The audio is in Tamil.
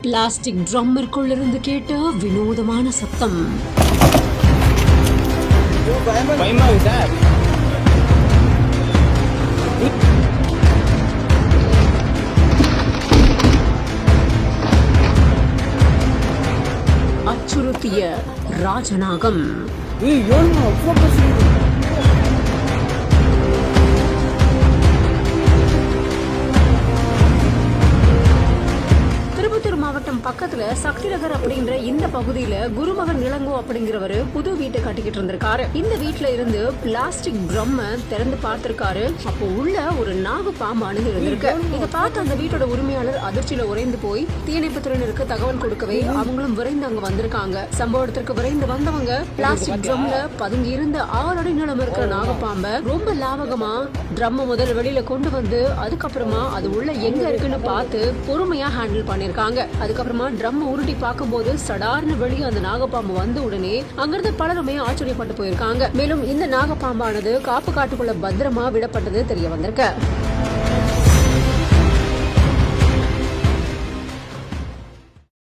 பிளாஸ்டிக் ட்ரம்மிற்குள்ளிருந்து கேட்ட வினோதமான சத்தம். அச்சுறுத்திய ராஜநாகம். மாவட்டம் பக்கத்துல சக்தி நகர் அப்படிங்கிற இந்த பகுதியில குருமகன் இளங்கோ அப்படிங்கிறவரு புது வீட்டை கட்டிக்கிட்டு இருந்திருக்காரு. இந்த வீட்டுல இருந்து பிளாஸ்டிக் ட்ரம் திறந்து பார்த்திருக்காரு. அப்போ உள்ள ஒரு நாக பாம்பு அணுகி இருந்திருக்கு. இதை பார்த்து அந்த வீட்டோட உரிமையாளர் அதிர்ச்சியில உறைந்து போய் தீயணைப்பு துறையினருக்கு தகவல் கொடுக்கவே அவங்களும் விரைந்து அங்க வந்திருக்காங்க. சம்பவ இடத்திற்கு விரைந்து வந்தவங்க பிளாஸ்டிக் ட்ரம்ல பதுங்கி இருந்த 6 அடி நீளம் இருக்கிற நாகப்பாம்பை ரொம்ப லாவகமா ட்ரம் முதல்ல வெளியில கொண்டு வந்து அதுக்கப்புறமா அது உள்ள எங்க இருக்குன்னு பார்த்து பொறுமையா ஹேண்டில் பண்ணிருக்காங்க. அதுக்கப்புறமா ட்ரம் உருட்டி பார்க்கும்போது சடார்னு வெளியே அந்த நாகப்பாம்பு வந்த உடனே அங்கிருந்து பலருமே ஆச்சரியப்பட்டு போயிருக்காங்க. மேலும் இந்த நாகப்பாம்பானது காப்பு காட்டுக்குள்ள பத்திரமா விடப்பட்டது தெரிய வந்திருக்கு.